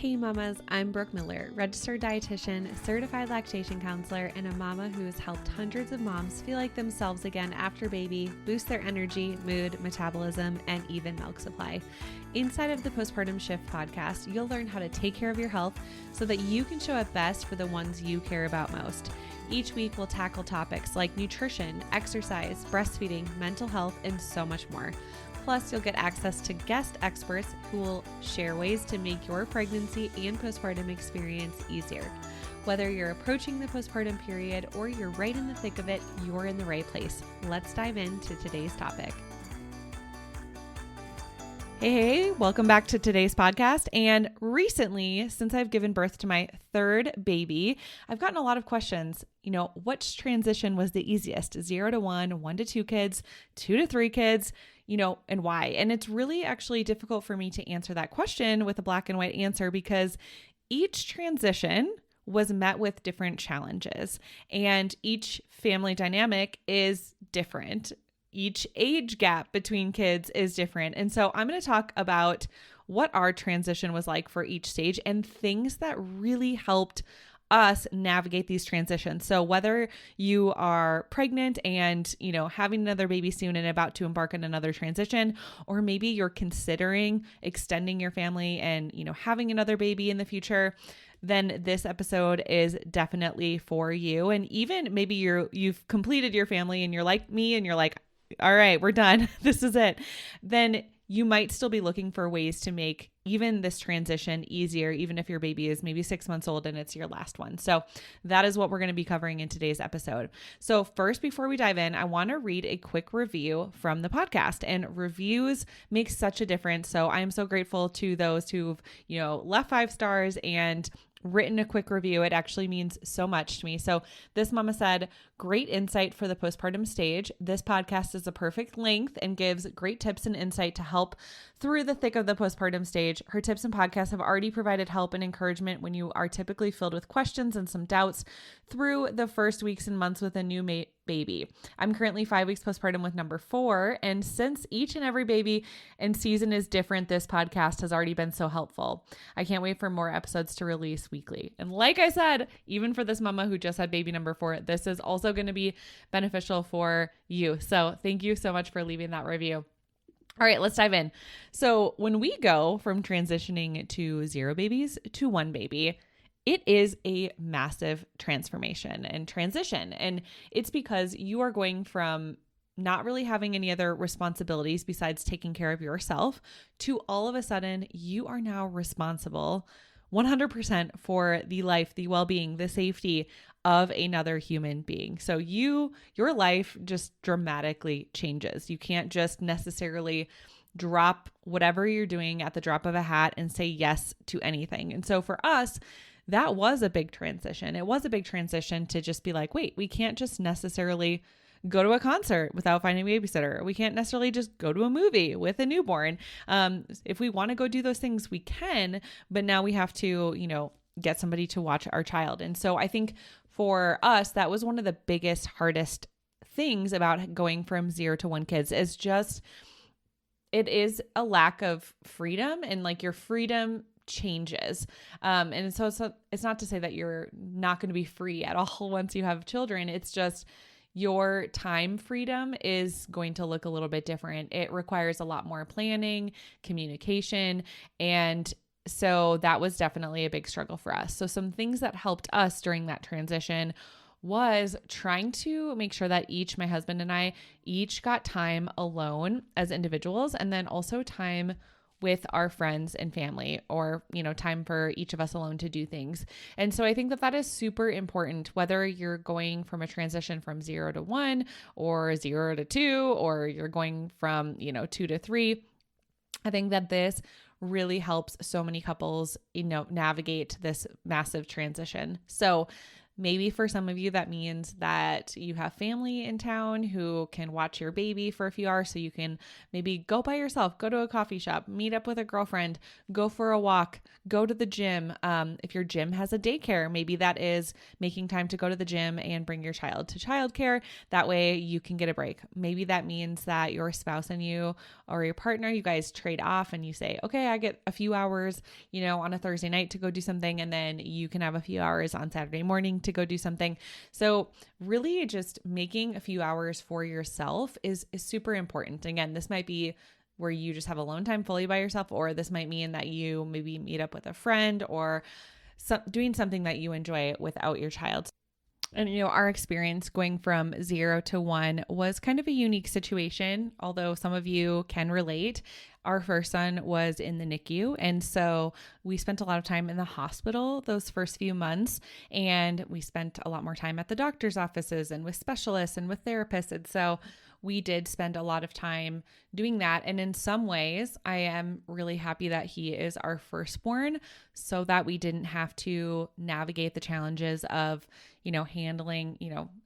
Hey mamas, I'm Brooke Miller, registered dietitian, certified lactation counselor, and a mama who has helped hundreds of moms feel like themselves again after baby, boost their energy, mood, metabolism, and even milk supply. Inside of the Postpartum Shift podcast, you'll learn how to take care of your health so that you can show up best for the ones you care about most. Each week, we'll tackle topics like nutrition, exercise, breastfeeding, mental health, and so much more. Plus, you'll get access to guest experts who will share ways to make your pregnancy and postpartum experience easier. Whether you're approaching the postpartum period or you're right in the thick of it, you're in the right place. Let's dive into today's topic. Hey, welcome back to today's podcast. And recently, since I've given birth to my third baby, I've gotten a lot of questions. Which transition was the easiest? 0 to 1, 1 to 2 kids, 2 to 3 kids, and why? And it's really actually difficult for me to answer that question with a black and white answer because each transition was met with different challenges and each family dynamic is different. Each age gap between kids is different. And so I'm going to talk about what our transition was like for each stage and things that really helped us navigate these transitions. So whether you are pregnant and, having another baby soon and about to embark on another transition, or maybe you're considering extending your family and, having another baby in the future, then this episode is definitely for you. And even maybe you've completed your family and you're like me and you're like, all right, we're done. This is it. Then you might still be looking for ways to make even this transition easier, even if your baby is maybe 6 months old and it's your last one. So that is what we're going to be covering in today's episode. So first, before we dive in, I want to read a quick review from the podcast, and reviews make such a difference. So I am so grateful to those who've, left 5 stars and written a quick review. It actually means so much to me. So this mama said, great insight for the postpartum stage. This podcast is a perfect length and gives great tips and insight to help through the thick of the postpartum stage. Her tips and podcasts have already provided help and encouragement when you are typically filled with questions and some doubts through the first weeks and months with a new baby. I'm currently 5 weeks postpartum with number 4. And since each and every baby and season is different, this podcast has already been so helpful. I can't wait for more episodes to release weekly. And like I said, even for this mama who just had baby number 4, this is also going to be beneficial for you. So thank you so much for leaving that review. All right, let's dive in. So when we go from transitioning to 0 babies to 1 baby, it is a massive transformation and transition. And it's because you are going from not really having any other responsibilities besides taking care of yourself to all of a sudden you are now responsible 100% for the life, the well-being, the safety of another human being. So your life just dramatically changes. You can't just necessarily drop whatever you're doing at the drop of a hat and say yes to anything. And so for us, that was a big transition. It was a big transition to just be like, wait, we can't just necessarily go to a concert without finding a babysitter. We can't necessarily just go to a movie with a newborn. If we want to go do those things, we can, but now we have to, get somebody to watch our child. And so I think for us, that was one of the biggest, hardest things about going from 0 to 1 kids is just, it is a lack of freedom and like your freedom changes. And so it's not to say that you're not going to be free at all once you have children. It's just your time freedom is going to look a little bit different. It requires a lot more planning, communication, and so that was definitely a big struggle for us. So some things that helped us during that transition was trying to make sure that my husband and I each got time alone as individuals, and then also time with our friends and family, or, time for each of us alone to do things. And so I think that is super important, whether you're going from a transition from 0 to 1 or 0 to 2, or you're going from, 2 to 3. I think that this really helps so many couples, navigate this massive transition. So Maybe for some of you, that means that you have family in town who can watch your baby for a few hours, so you can maybe go by yourself, go to a coffee shop, meet up with a girlfriend, go for a walk, go to the gym. If your gym has a daycare, maybe that is making time to go to the gym and bring your child to childcare. That way you can get a break. Maybe that means that your spouse and you, or your partner, you guys trade off and you say, okay, I get a few hours, on a Thursday night to go do something, and then you can have a few hours on Saturday morning to go do something. So really just making a few hours for yourself is super important. Again, this might be where you just have alone time fully by yourself, or this might mean that you maybe meet up with a friend or doing something that you enjoy without your child. And, our experience going from 0 to 1 was kind of a unique situation, although some of you can relate. Our first son was in the NICU, and so we spent a lot of time in the hospital those first few months, and we spent a lot more time at the doctor's offices and with specialists and with therapists. And so we did spend a lot of time doing that. And in some ways, I am really happy that he is our firstborn, so that we didn't have to navigate the challenges of, handling,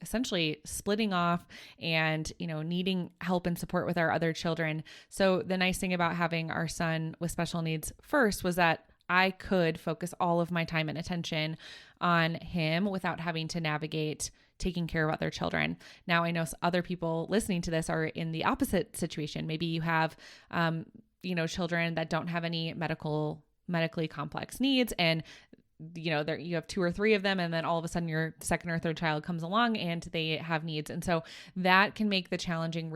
essentially splitting off and, needing help and support with our other children. So the nice thing about having our son with special needs first was that I could focus all of my time and attention on him without having to navigate taking care of other children. Now, I know other people listening to this are in the opposite situation. Maybe you have, children that don't have any medically complex needs, and you have 2 or 3 of them, and then all of a sudden your second or third child comes along and they have needs. And so that can make the transition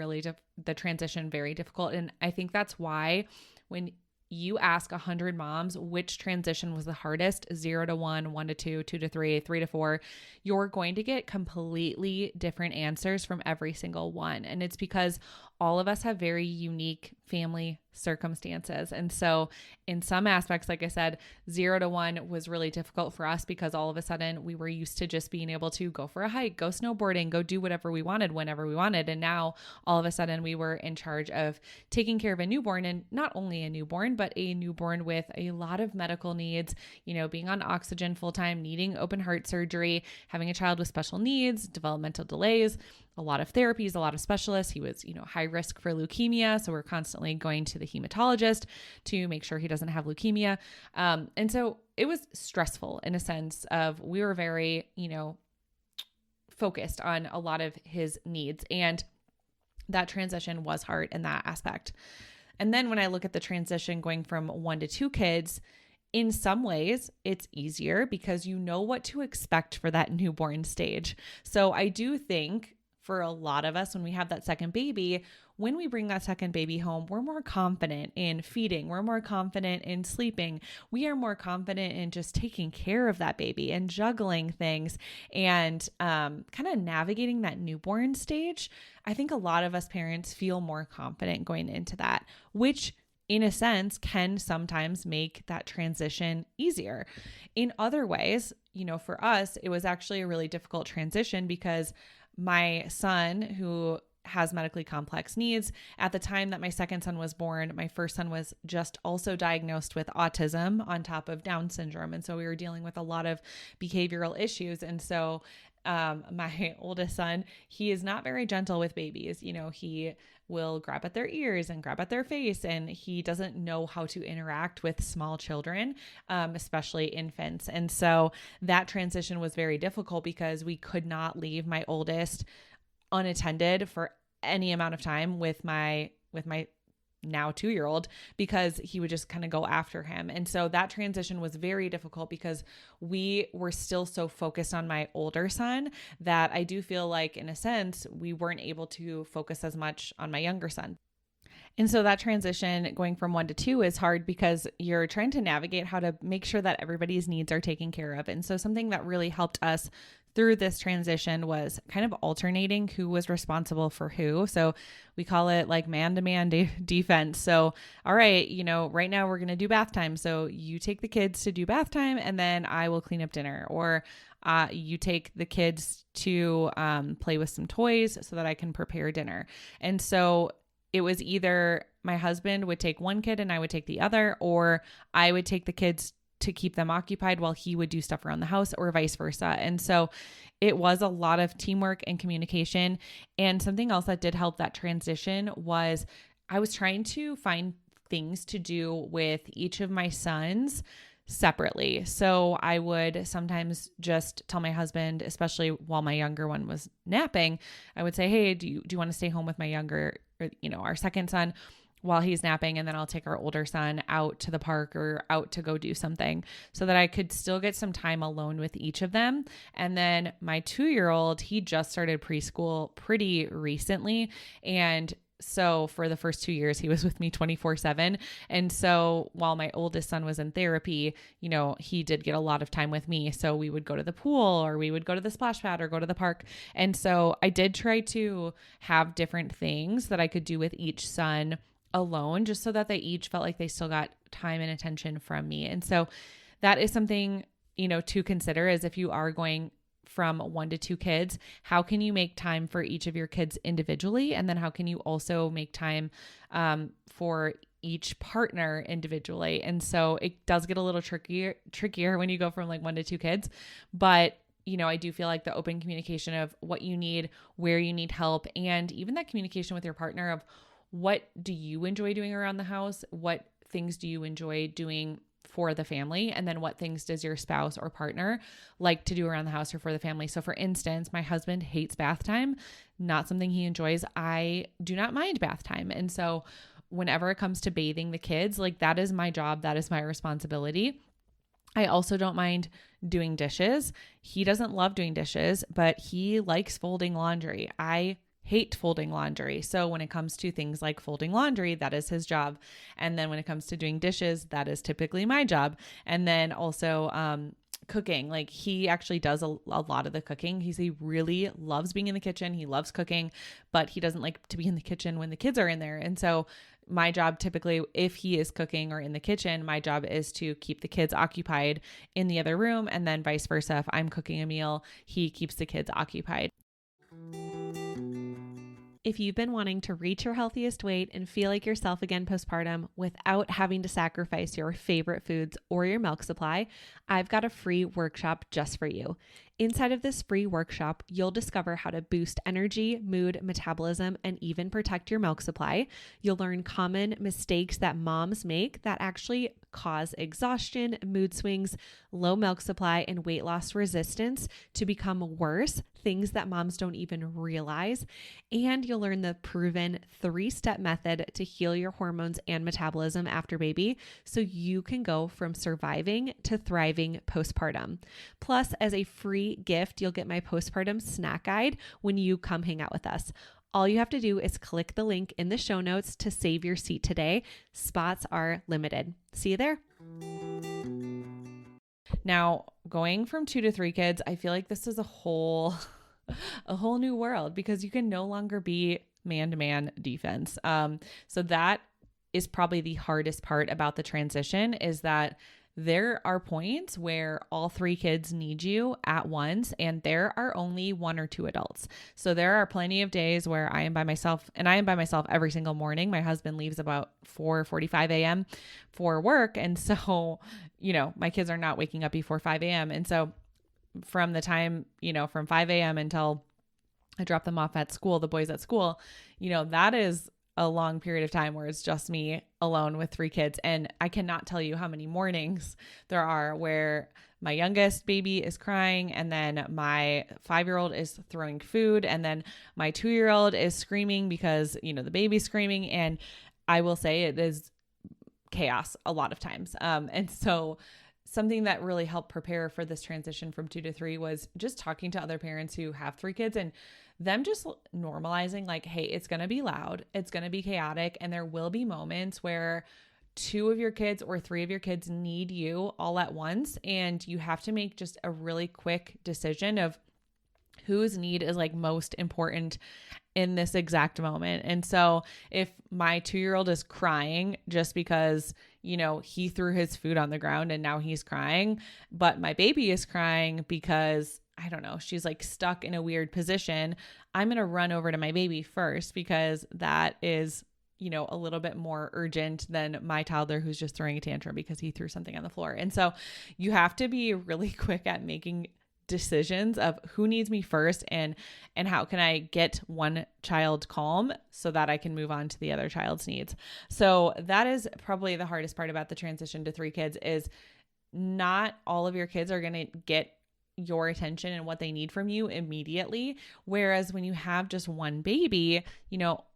very difficult. And I think that's why when you ask 100 moms which transition was the hardest, 0 to 1, 1 to 2, 2 to 3, 3 to 4, you're going to get completely different answers from every single one. And it's because all of us have very unique family circumstances. And so in some aspects, like I said, 0 to 1 was really difficult for us because all of a sudden we were used to just being able to go for a hike, go snowboarding, go do whatever we wanted, whenever we wanted. And now all of a sudden we were in charge of taking care of a newborn, and not only a newborn, but a newborn with a lot of medical needs, being on oxygen full time, needing open heart surgery, having a child with special needs, developmental delays, a lot of therapies, a lot of specialists. He was, high risk for leukemia. So we're constantly going to the hematologist to make sure he doesn't have leukemia. And so it was stressful in a sense of we were very, focused on a lot of his needs. And that transition was hard in that aspect. And then when I look at the transition going from 1 to 2 kids, in some ways, it's easier because you know what to expect for that newborn stage. So I do think for a lot of us, when we have that second baby, when we bring that second baby home, we're more confident in feeding. We're more confident in sleeping. We are more confident in just taking care of that baby and juggling things and kind of navigating that newborn stage. I think a lot of us parents feel more confident going into that, which in a sense can sometimes make that transition easier. In other ways, for us, it was actually a really difficult transition because my son, who has medically complex needs, at the time that my second son was born, my first son was just also diagnosed with autism on top of Down syndrome. And so we were dealing with a lot of behavioral issues. And so my oldest son, he is not very gentle with babies. He will grab at their ears and grab at their face, and he doesn't know how to interact with small children, especially infants. And so that transition was very difficult because we could not leave my oldest unattended for any amount of time with my now 2-year-old, because he would just kind of go after him. And so that transition was very difficult because we were still so focused on my older son that I do feel like, in a sense, we weren't able to focus as much on my younger son. And so that transition going from 1 to 2 is hard because you're trying to navigate how to make sure that everybody's needs are taken care of. And so something that really helped us through this transition was kind of alternating who was responsible for who. So we call it like man-to-man defense. So, all right, right now we're going to do bath time. So you take the kids to do bath time, and then I will clean up dinner. Or you take the kids to play with some toys so that I can prepare dinner. And so it was either my husband would take one kid and I would take the other, or I would take the kids to keep them occupied while he would do stuff around the house, or vice versa. And so it was a lot of teamwork and communication. And something else that did help that transition was I was trying to find things to do with each of my sons separately. So I would sometimes just tell my husband, especially while my younger one was napping, I would say, hey, do you want to stay home with my younger, or, our second son while he's napping? And then I'll take our older son out to the park or out to go do something, so that I could still get some time alone with each of them. And then my 2-year-old, he just started preschool pretty recently. And so for the first 2 years, he was with me 24/7. And so while my oldest son was in therapy, he did get a lot of time with me. So we would go to the pool, or we would go to the splash pad, or go to the park. And so I did try to have different things that I could do with each son alone, just so that they each felt like they still got time and attention from me. And so that is something, to consider, is if you are going from 1 to 2 kids, how can you make time for each of your kids individually? And then how can you also make time for each partner individually? And so it does get a little trickier when you go from 1 to 2 kids. But I do feel like the open communication of what you need, where you need help, and even that communication with your partner of what do you enjoy doing around the house? What things do you enjoy doing for the family? And then what things does your spouse or partner like to do around the house or for the family? So for instance, my husband hates bath time, not something he enjoys. I do not mind bath time. And so whenever it comes to bathing the kids, that is my job. That is my responsibility. I also don't mind doing dishes. He doesn't love doing dishes, but he likes folding laundry. I hate folding laundry. So when it comes to things like folding laundry, that is his job. And then when it comes to doing dishes, that is typically my job. And then also cooking, he actually does a lot of the cooking. He really loves being in the kitchen. He loves cooking, but he doesn't like to be in the kitchen when the kids are in there. And so my job typically, if he is cooking or in the kitchen, my job is to keep the kids occupied in the other room. And then vice versa. If I'm cooking a meal, he keeps the kids occupied. If you've been wanting to reach your healthiest weight and feel like yourself again postpartum without having to sacrifice your favorite foods or your milk supply, I've got a free workshop just for you. Inside of this free workshop, you'll discover how to boost energy, mood, metabolism, and even protect your milk supply. You'll learn common mistakes that moms make that actually cause exhaustion, mood swings, low milk supply, and weight loss resistance to become worse, things that moms don't even realize. And you'll learn the proven 3-step method to heal your hormones and metabolism after baby, so you can go from surviving to thriving postpartum. Plus, as a free gift, you'll get my postpartum snack guide when you come hang out with us. All you have to do is click the link in the show notes to save your seat today. Spots are limited. See you there. Now, going from 2 to 3 kids, I feel like this is a whole new world, because you can no longer be man-to-man defense. So that is probably the hardest part about the transition, is that there are points where all 3 kids need you at once, and there are only 1 or 2 adults. So there are plenty of days where I am by myself, and I am by myself every single morning. My husband leaves about 4:45 a.m. for work. And so, my kids are not waking up before 5 a.m. And so from the time, from 5 a.m. until I drop them off at school, the boys at school, that is a long period of time where it's just me alone with 3 kids. And I cannot tell you how many mornings there are where my youngest baby is crying, and then my 5-year-old is throwing food, and then my 2-year-old is screaming because, the baby's screaming. And I will say it is chaos a lot of times. And so something that really helped prepare for this transition from 2 to 3 was just talking to other parents who have 3 kids, and them just normalizing, hey, it's going to be loud, it's going to be chaotic, and there will be moments where 2 of your kids or 3 of your kids need you all at once. And you have to make just a really quick decision of whose need is most important in this exact moment. And so if my 2-year-old is crying just because, he threw his food on the ground and now he's crying, but my baby is crying because, I don't know, she's stuck in a weird position, I'm going to run over to my baby first, because that is, a little bit more urgent than my toddler who's just throwing a tantrum because he threw something on the floor. And so you have to be really quick at making decisions of who needs me first and how can I get one child calm so that I can move on to the other child's needs. So that is probably the hardest part about the transition to 3 kids is not all of your kids are going to get your attention and what they need from you immediately. Whereas when you have just one baby,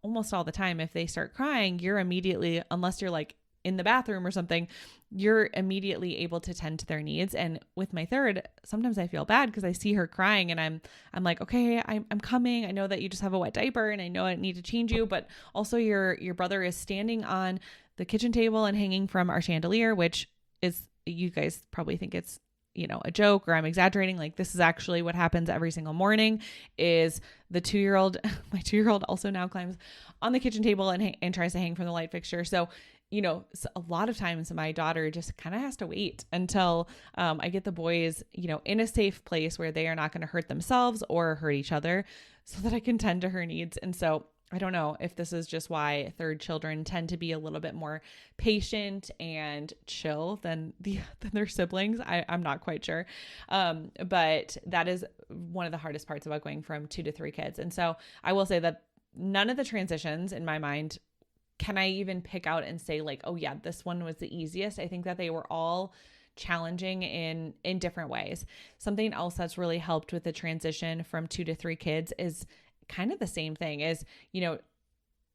almost all the time, if they start crying, you're immediately, unless you're like in the bathroom or something, you're immediately able to tend to their needs. And with my third, sometimes I feel bad because I see her crying and I'm like, okay, I'm coming. I know that you just have a wet diaper and I know I need to change you, but also your brother is standing on the kitchen table and hanging from our chandelier, which is, you guys probably think it's a joke or I'm exaggerating. Like this is actually what happens every single morning is the 2-year-old, my 2-year-old also now climbs on the kitchen table and tries to hang from the light fixture. So, a lot of times my daughter just kind of has to wait until I get the boys, in a safe place where they are not going to hurt themselves or hurt each other so that I can tend to her needs. And so I don't know if this is just why third children tend to be a little bit more patient and chill than their siblings. I'm not quite sure. But that is one of the hardest parts about going from 2 to 3 kids. And so I will say that none of the transitions in my mind can I even pick out and say like, oh yeah, this one was the easiest. I think that they were all challenging in different ways. Something else that's really helped with the transition from 2 to 3 kids is kind of the same thing is,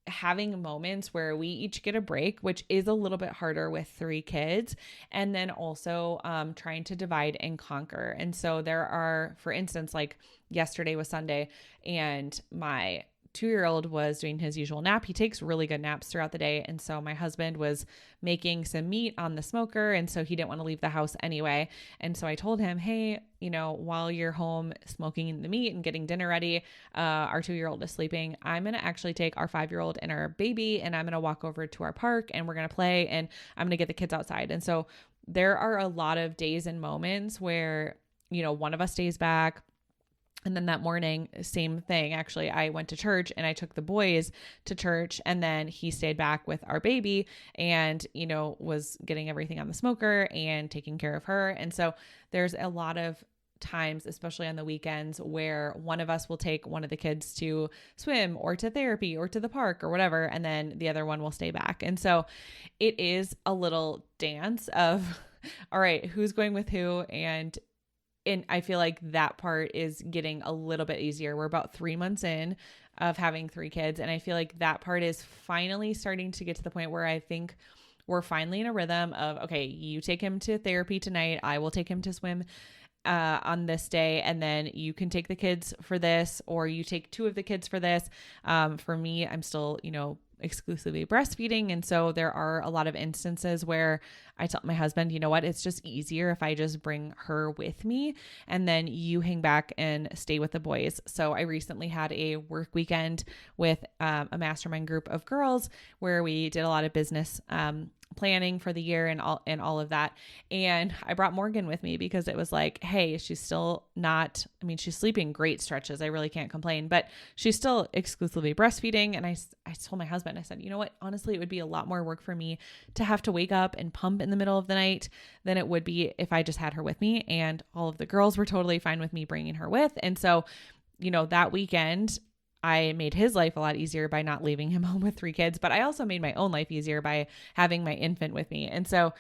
having moments where we each get a break, which is a little bit harder with 3 kids, and then also trying to divide and conquer. And so there are, for instance, like yesterday was Sunday and my 2-year-old was doing his usual nap. He takes really good naps throughout the day. And so my husband was making some meat on the smoker. And so he didn't want to leave the house anyway. And so I told him, hey, while you're home smoking the meat and getting dinner ready, our 2-year-old is sleeping. I'm going to actually take our 5-year-old and our baby, and I'm going to walk over to our park and we're going to play and I'm going to get the kids outside. And so there are a lot of days and moments where, one of us stays back. And then that morning, same thing. Actually, I went to church and I took the boys to church, and then he stayed back with our baby and, was getting everything on the smoker and taking care of her. And so there's a lot of times, especially on the weekends, where one of us will take one of the kids to swim or to therapy or to the park or whatever, and then the other one will stay back. And so it is a little dance of, all right, who's going with who? And I feel like that part is getting a little bit easier. We're about 3 months in of having 3 kids. And I feel like that part is finally starting to get to the point where I think we're finally in a rhythm of, okay, you take him to therapy tonight. I will take him to swim on this day. And then you can take the kids for this, or you take 2 of the kids for this. For me, I'm still, exclusively breastfeeding. And so there are a lot of instances where I tell my husband, you know what, it's just easier if I just bring her with me and then you hang back and stay with the boys. So I recently had a work weekend with a mastermind group of girls where we did a lot of business planning for the year and all of that. And I brought Morgan with me because it was like, hey, she's still not, she's sleeping great stretches. I really can't complain, but she's still exclusively breastfeeding. And I told my husband, I said, you know what, honestly, it would be a lot more work for me to have to wake up and pump in the middle of the night than it would be if I just had her with me. And all of the girls were totally fine with me bringing her with. And so, that weekend, I made his life a lot easier by not leaving him home with 3 kids, but I also made my own life easier by having my infant with me. And so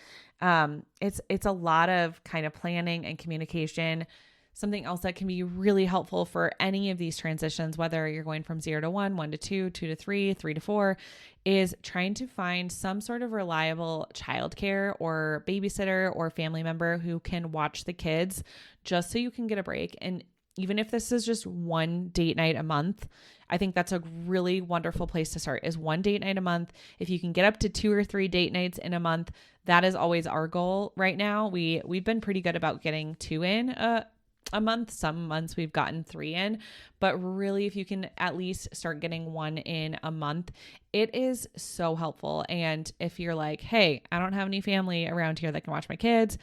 it's a lot of kind of planning and communication. Something else that can be really helpful for any of these transitions, whether you're going from 0 to 1, 1 to 2, 2 to 3, 3 to 4, is trying to find some sort of reliable childcare or babysitter or family member who can watch the kids just so you can get a break. And even if this is just one date night a month, I think that's a really wonderful place to start, is one date night a month. If you can get up to 2 or 3 date nights in a month, that is always our goal right now. We've been pretty good about getting 2 in a month. Some months we've gotten 3 in, but really if you can at least start getting 1 in a month, it is so helpful. And if you're like, hey, I don't have any family around here that can watch my kids,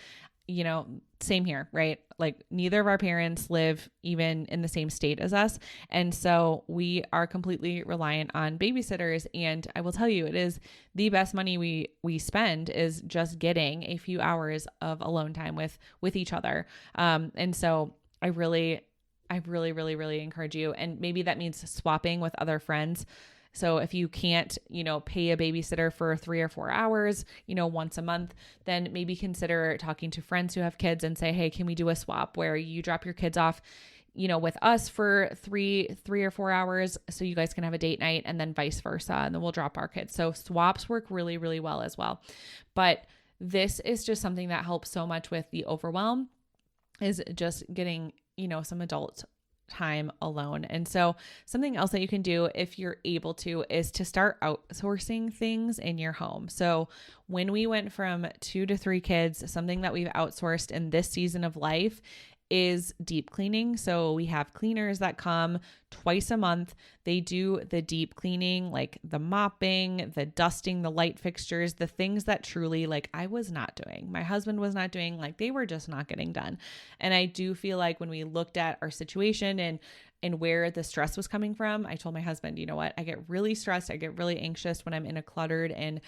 same here, right? Like neither of our parents live even in the same state as us. And so we are completely reliant on babysitters. And I will tell you, it is the best money we spend is just getting a few hours of alone time with each other. And so I really, really encourage you. And maybe that means swapping with other friends. So if you can't, pay a babysitter for 3 or 4 hours, once a month, then maybe consider talking to friends who have kids and say, hey, can we do a swap where you drop your kids off, with us for 3 or 4 hours so you guys can have a date night, and then vice versa. And then we'll drop our kids. So swaps work really, really well as well. But this is just something that helps so much with the overwhelm, is just getting, some adult time alone. And so something else that you can do if you're able to is to start outsourcing things in your home. So when we went from 2 to 3 kids, something that we've outsourced in this season of life is deep cleaning. So we have cleaners that come twice a month. They do the deep cleaning, like the mopping, the dusting, the light fixtures, the things that truly I was not doing. My husband was not doing, they were just not getting done. And I do feel like when we looked at our situation and where the stress was coming from, I told my husband, you know what, I get really stressed. I get really anxious when I'm in a cluttered and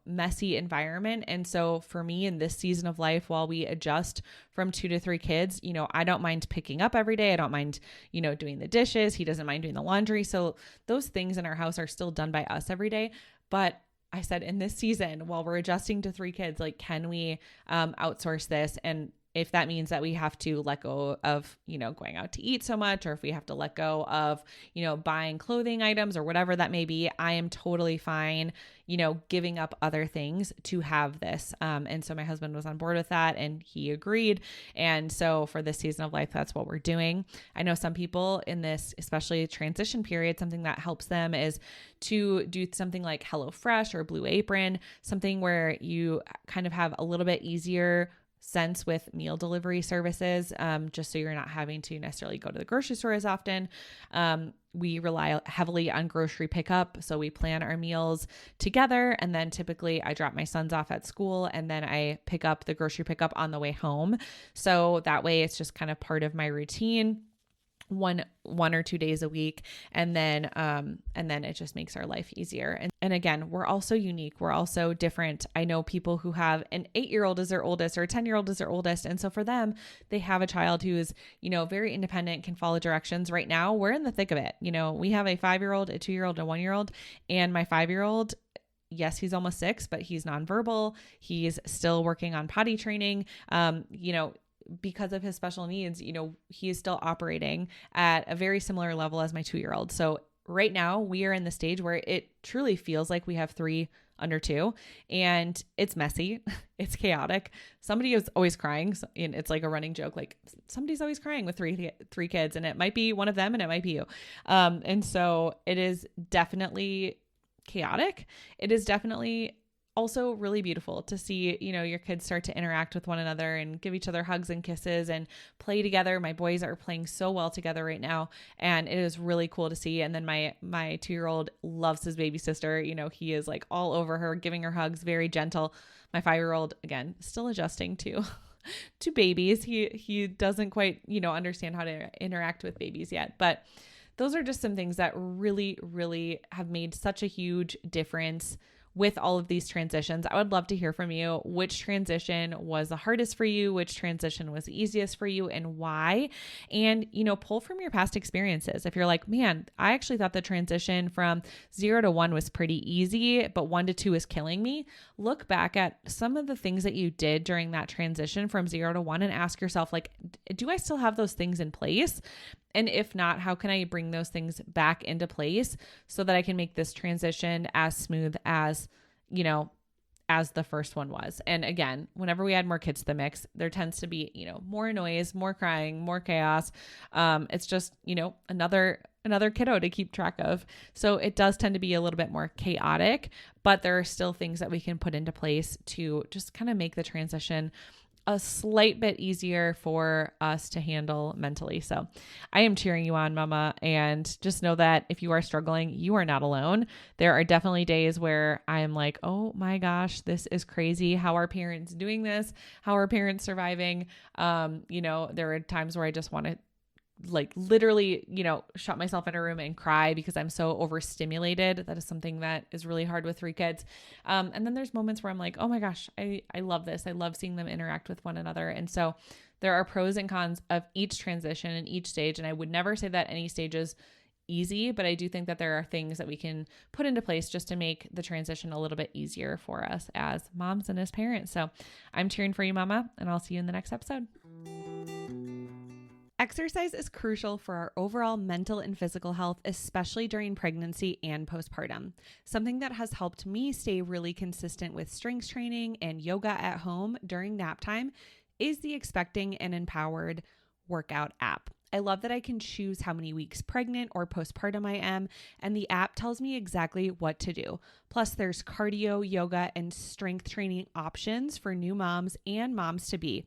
messy environment. And so for me in this season of life, while we adjust from 2 to 3 kids, I don't mind picking up every day. I don't mind, doing the dishes. He doesn't mind doing the laundry. So those things in our house are still done by us every day. But I said in this season, while we're adjusting to 3 kids, can we outsource this? And if that means that we have to let go of, going out to eat so much, or if we have to let go of, buying clothing items or whatever that may be, I am totally fine, giving up other things to have this. And so my husband was on board with that and he agreed. And so for this season of life, that's what we're doing. I know some people in this, especially transition period, something that helps them is to do something like HelloFresh or Blue Apron, something where you kind of have a little bit easier sense with meal delivery services, just so you're not having to necessarily go to the grocery store as often. We rely heavily on grocery pickup. So we plan our meals together. And then typically I drop my sons off at school and then I pick up the grocery pickup on the way home. So that way it's just kind of part of my routine. One or 2 days a week. And then it just makes our life easier. And again, we're also unique. We're also different. I know people who have an 8-year-old as their oldest or a 10-year-old as their oldest. And so for them, they have a child who is, very independent, can follow directions. Right now, we're in the thick of it. We have a 5-year-old, a 2-year-old, a 1-year-old, and my 5-year-old, yes, he's almost 6, but he's nonverbal. He's still working on potty training. Because of his special needs, he is still operating at a very similar level as my 2-year-old. So right now we are in the stage where it truly feels like we have 3 under 2 and it's messy. It's chaotic. Somebody is always crying. And it's like a running joke. Like somebody's always crying with three kids and it might be one of them and it might be you. And so it is definitely chaotic. It is definitely also really beautiful to see, your kids start to interact with one another and give each other hugs and kisses and play together. My boys are playing so well together right now. And it is really cool to see. And then my 2-year-old loves his baby sister. He is all over her, giving her hugs, very gentle. My 5-year-old, again, still adjusting to babies. He doesn't quite, understand how to interact with babies yet, but those are just some things that really, really have made such a huge difference with all of these transitions. I would love to hear from you. Which transition was the hardest for you? Which transition was the easiest for you and why? And, pull from your past experiences. If you're like, man, I actually thought the transition from 0 to 1 was pretty easy, but 1 to 2 is killing me. Look back at some of the things that you did during that transition from 0 to 1 and ask yourself, do I still have those things in place? And if not, how can I bring those things back into place so that I can make this transition as smooth as, as the first one was? And again, whenever we add more kids to the mix, there tends to be, more noise, more crying, more chaos. It's just, another kiddo to keep track of. So it does tend to be a little bit more chaotic, but there are still things that we can put into place to just kind of make the transition a slight bit easier for us to handle mentally. So I am cheering you on, mama. And just know that if you are struggling, you are not alone. There are definitely days where I am like, oh my gosh, this is crazy. How are parents doing this? How are parents surviving? There are times where I just want to literally, shut myself in a room and cry because I'm so overstimulated. That is something that is really hard with 3 kids. And then there's moments where I'm like, oh my gosh, I love this. I love seeing them interact with one another. And so there are pros and cons of each transition and each stage. And I would never say that any stage is easy, but I do think that there are things that we can put into place just to make the transition a little bit easier for us as moms and as parents. So I'm cheering for you, mama, and I'll see you in the next episode. Exercise is crucial for our overall mental and physical health, especially during pregnancy and postpartum. Something that has helped me stay really consistent with strength training and yoga at home during nap time is the Expecting and Empowered workout app. I love that I can choose how many weeks pregnant or postpartum I am, and the app tells me exactly what to do. Plus, there's cardio, yoga, and strength training options for new moms and moms to be.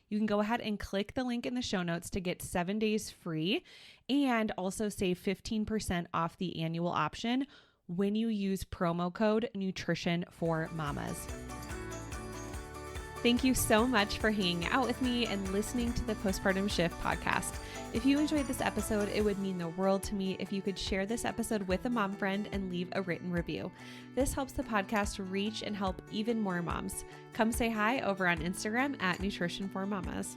You can go ahead and click the link in the show notes to get 7 days free and also save 15% off the annual option when you use promo code Nutrition for Mamas. Thank you so much for hanging out with me and listening to the Postpartum Shift podcast. If you enjoyed this episode, it would mean the world to me if you could share this episode with a mom friend and leave a written review. This helps the podcast reach and help even more moms. Come say hi over on Instagram at Nutrition for Mamas.